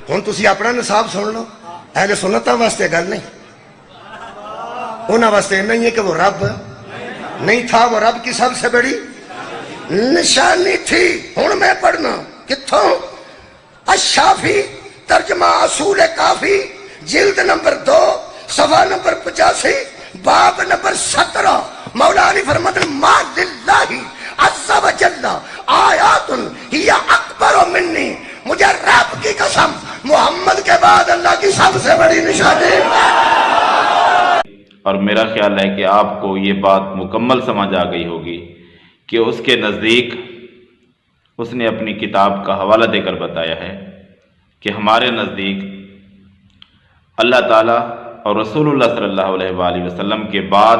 ہن تسی اپنا نصاب سن لو، اہل سنتاں واسطے گل نہیں، انہاں واسطے نہیں ہے کہ وہ رب نہیں تھا، وہ رب کی سب سے بڑی نشانی تھی۔ ہن میں پڑھنا کتھوں؟ الشافی ترجمہ اصول کافی جلد نمبر 2 صفحہ نمبر 85 باب نمبر 17۔ مولا علی فرماتے ہیں ما للہ عز و جل آیات ہی اکبر منی، مجھے رب کی قسم محمد کے بعد اللہ کی سب سے بڑی نشانی۔ اور میرا خیال ہے کہ آپ کو یہ بات مکمل سمجھ آ گئی ہوگی کہ اس کے نزدیک اس نے اپنی کتاب کا حوالہ دے کر بتایا ہے کہ ہمارے نزدیک اللہ تعالیٰ اور رسول اللہ صلی اللہ علیہ وآلہ وسلم کے بعد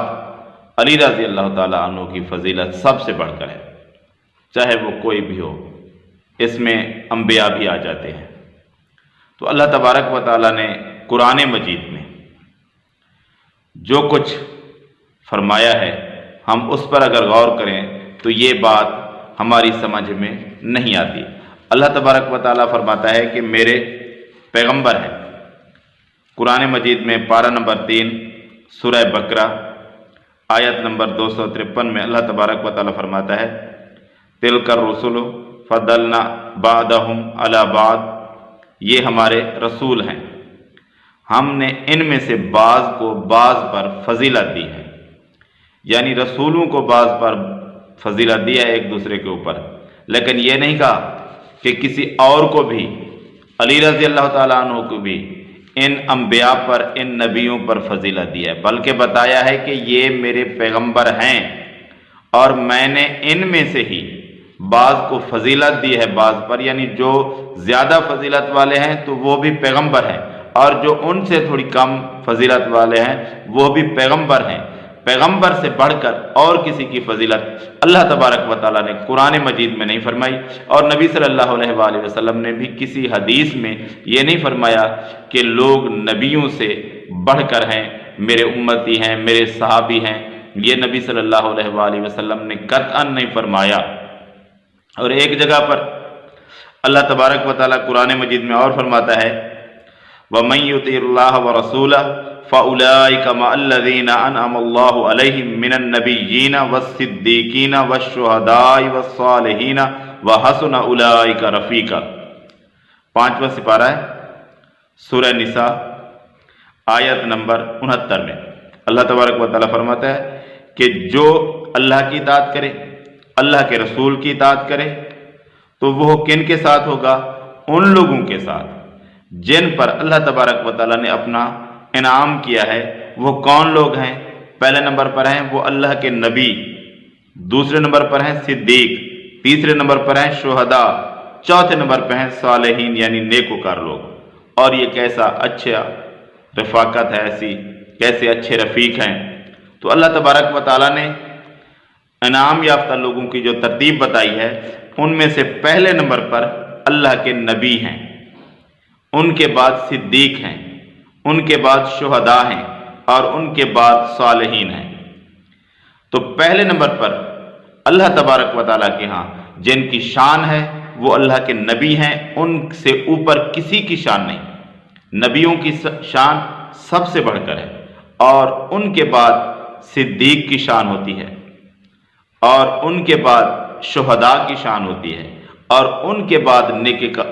علی رضی اللہ تعالیٰ عنہ کی فضیلت سب سے بڑھ کر ہے، چاہے وہ کوئی بھی ہو، اس میں انبیاء بھی آ جاتے ہیں۔ تو اللہ تبارک و تعالیٰ نے قرآن مجید میں جو کچھ فرمایا ہے، ہم اس پر اگر غور کریں تو یہ بات ہماری سمجھ میں نہیں آتی۔ اللہ تبارک و تعالیٰ فرماتا ہے کہ میرے پیغمبر ہیں۔ قرآن مجید میں پارہ نمبر 3 سورہ بقرہ آیت نمبر 253 میں اللہ تبارک و تعالیٰ فرماتا ہے تِلْکَ الرُّسُلُ فَضَّلْنَا بَعْضَهُمْ عَلَى بَعْضٍ، یہ ہمارے رسول ہیں، ہم نے ان میں سے بعض کو بعض پر فضیلت دی ہے، یعنی رسولوں کو بعض پر فضیلت دی ہے ایک دوسرے کے اوپر، لیکن یہ نہیں کہا کہ کسی اور کو بھی، علی رضی اللہ تعالیٰ عنہ کو بھی ان انبیاء پر، ان نبیوں پر فضیلت دی ہے، بلکہ بتایا ہے کہ یہ میرے پیغمبر ہیں اور میں نے ان میں سے ہی بعض کو فضیلت دی ہے بعض پر، یعنی جو زیادہ فضیلت والے ہیں تو وہ بھی پیغمبر ہیں، اور جو ان سے تھوڑی کم فضیلت والے ہیں وہ بھی پیغمبر ہیں۔ پیغمبر سے بڑھ کر اور کسی کی فضیلت اللہ تبارک و تعالیٰ نے قرآن مجید میں نہیں فرمائی، اور نبی صلی اللہ علیہ وآلہ وسلم نے بھی کسی حدیث میں یہ نہیں فرمایا کہ لوگ نبیوں سے بڑھ کر ہیں، میرے امتی ہیں، میرے صحابی ہیں، یہ نبی صلی اللہ علیہ وآلہ وسلم نے قطعاً نہیں فرمایا۔ اور ایک جگہ پر اللہ تبارک و تعالیٰ قرآن مجید میں اور فرماتا ہے وَمَن يُطِعِ اللَّهَ وَرَسُولَهُ فَأُولَٰئِكَ مَعَ الَّذِينَ أَنْعَمَ اللَّهُ عَلَيْهِم مِّنَ النَّبِيِّينَ وَالصِّدِّيقِينَ وَالشُّهَدَاءِ وَالصَّالِحِينَ وَحَسُنَ أُولَٰئِكَ رَفِيقًا۔ 5واں سپارہ ہے سورہ نساء آیت نمبر 69 میں اللہ تبارک و تعالیٰ فرماتا ہے کہ جو اللہ کی اطاعت کرے، اللہ کے رسول کی اطاعت کرے، تو وہ کن کے ساتھ ہوگا؟ ان لوگوں کے ساتھ جن پر اللہ تبارک و تعالیٰ نے اپنا انعام کیا ہے۔ وہ کون لوگ ہیں؟ پہلے نمبر پر ہیں وہ اللہ کے نبی، دوسرے نمبر پر ہیں صدیق، تیسرے نمبر پر ہیں شہداء، چوتھے نمبر پر ہیں صالحین یعنی نیکوکار لوگ۔ اور یہ کیسا اچھا رفاقت ہے، ایسی کیسے اچھے رفیق ہیں۔ تو اللہ تبارک و تعالیٰ نے انعام یافتہ لوگوں کی جو ترتیب بتائی ہے، ان میں سے پہلے نمبر پر اللہ کے نبی ہیں، ان کے بعد صدیق ہیں، ان کے بعد شہداء ہیں، اور ان کے بعد صالحین ہیں۔ تو پہلے نمبر پر اللہ تبارک و تعالیٰ کے ہاں جن کی شان ہے وہ اللہ کے نبی ہیں، ان سے اوپر کسی کی شان نہیں، نبیوں کی شان سب سے بڑھ کر ہے، اور ان کے بعد صدیق کی شان ہوتی ہے، اور ان کے بعد شہداء کی شان ہوتی ہے، اور ان کے بعد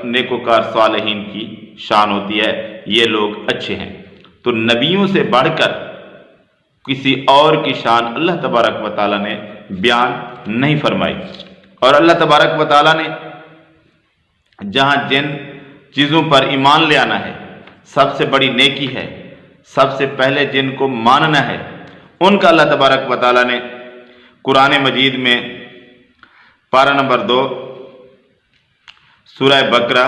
نیکوکار صالحین کی شان ہوتی ہے۔ یہ لوگ اچھے ہیں۔ تو نبیوں سے بڑھ کر کسی اور کی شان اللہ تبارک و تعالیٰ نے بیان نہیں فرمائی۔ اور اللہ تبارک و تعالیٰ نے جہاں جن چیزوں پر ایمان لے آنا ہے، سب سے بڑی نیکی ہے، سب سے پہلے جن کو ماننا ہے، ان کا اللہ تبارک و تعالیٰ نے قرآن مجید میں پارہ نمبر 2 سورہ بقرہ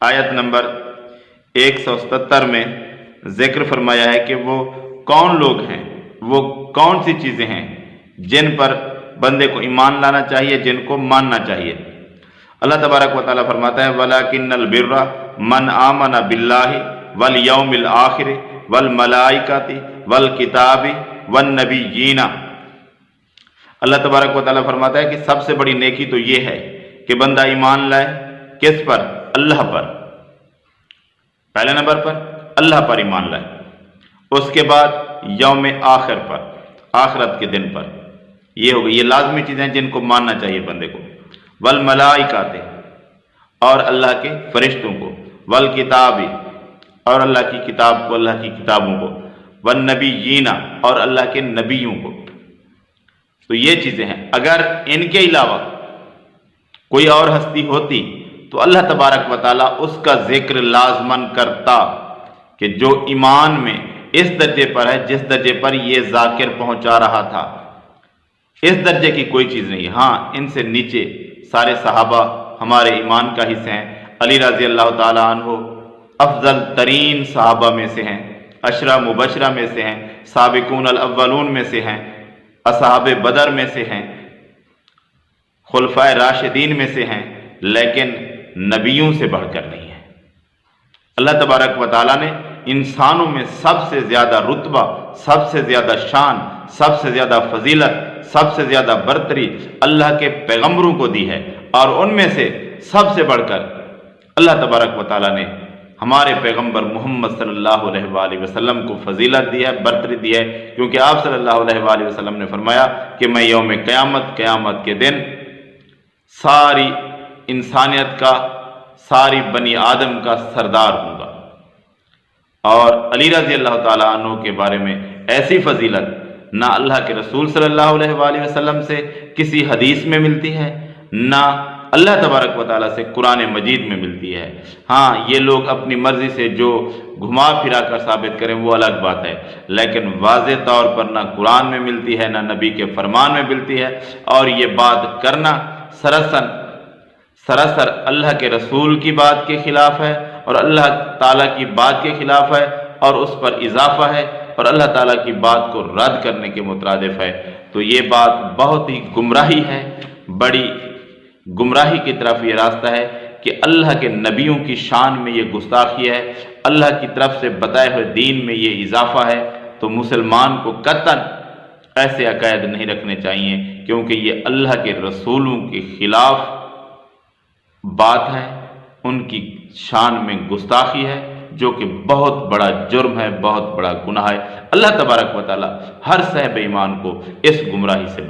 آیت نمبر 177 میں ذکر فرمایا ہے کہ وہ کون لوگ ہیں، وہ کون سی چیزیں ہیں جن پر بندے کو ایمان لانا چاہیے، جن کو ماننا چاہیے۔ اللہ تبارک و تعالیٰ فرماتا ہے وَلَٰكِنَّ الْبِرَّ مَنْ آمَنَ بِاللَّهِ وَالْيَوْمِ الْآخِرِ وَالْمَلَائِكَةِ وَالْكِتَابِ وَالنَّبِيِّينَ۔ اللہ تبارک و تعالیٰ فرماتا ہے کہ سب سے بڑی نیکی تو یہ ہے کہ بندہ ایمان لائے کس پر؟ اللہ پر، پہلے نمبر پر اللہ پر ایمان لائے، اس کے بعد یوم آخر پر، آخرت کے دن پر، یہ ہو گئی، یہ لازمی چیزیں جن کو ماننا چاہیے بندے کو، والملائکات، اور اللہ کے فرشتوں کو، والکتاب، اور اللہ کی کتاب کو، اللہ کی کتابوں کو، والنبیین، اور اللہ کے نبیوں کو۔ تو یہ چیزیں ہیں، اگر ان کے علاوہ کوئی اور ہستی ہوتی تو اللہ تبارک و تعالیٰ اس کا ذکر لازماً کرتا، کہ جو ایمان میں اس درجے پر ہے جس درجے پر یہ ذاکر پہنچا رہا تھا، اس درجے کی کوئی چیز نہیں۔ ہاں، ان سے نیچے سارے صحابہ ہمارے ایمان کا حصہ ہیں۔ علی رضی اللہ تعالیٰ عنہ افضل ترین صحابہ میں سے ہیں، عشرہ مبشرہ میں سے ہیں، سابقون الاولون میں سے ہیں، اصحاب بدر میں سے ہیں، خلفائے راشدین میں سے ہیں، لیکن نبیوں سے بڑھ کر نہیں ہے۔ اللہ تبارک و تعالیٰ نے انسانوں میں سب سے زیادہ رتبہ، سب سے زیادہ شان، سب سے زیادہ فضیلت، سب سے زیادہ برتری اللہ کے پیغمبروں کو دی ہے، اور ان میں سے سب سے بڑھ کر اللہ تبارک و تعالیٰ نے ہمارے پیغمبر محمد صلی اللہ علیہ وآلہ وسلم کو فضیلت دی ہے، برتری دی ہے، کیونکہ آپ صلی اللہ علیہ وآلہ وسلم نے فرمایا کہ میں یوم قیامت کے دن ساری انسانیت کا، ساری بنی آدم کا سردار ہوں گا۔ اور علی رضی اللہ تعالیٰ عنہ کے بارے میں ایسی فضیلت نہ اللہ کے رسول صلی اللہ علیہ وآلہ وسلم سے کسی حدیث میں ملتی ہے، نہ اللہ تبارک و تعالیٰ سے قرآن مجید میں ملتی ہے۔ ہاں، یہ لوگ اپنی مرضی سے جو گھما پھرا کر ثابت کریں وہ الگ بات ہے، لیکن واضح طور پر نہ قرآن میں ملتی ہے، نہ نبی کے فرمان میں ملتی ہے، اور یہ بات کرنا سراسر اللہ کے رسول کی بات کے خلاف ہے، اور اللہ تعالیٰ کی بات کے خلاف ہے، اور اس پر اضافہ ہے، اور اللہ تعالیٰ کی بات کو رد کرنے کے مترادف ہے۔ تو یہ بات بہت ہی گمراہی ہے، بڑی گمراہی کی طرف یہ راستہ ہے کہ اللہ کے نبیوں کی شان میں یہ گستاخی ہے، اللہ کی طرف سے بتائے ہوئے دین میں یہ اضافہ ہے۔ تو مسلمان کو قطعاً ایسے عقائد نہیں رکھنے چاہیے، کیونکہ یہ اللہ کے رسولوں کے خلاف بات ہے، ان کی شان میں گستاخی ہے، جو کہ بہت بڑا جرم ہے، بہت بڑا گناہ ہے۔ اللہ تبارک و تعالی ہر صاحب ایمان کو اس گمراہی سے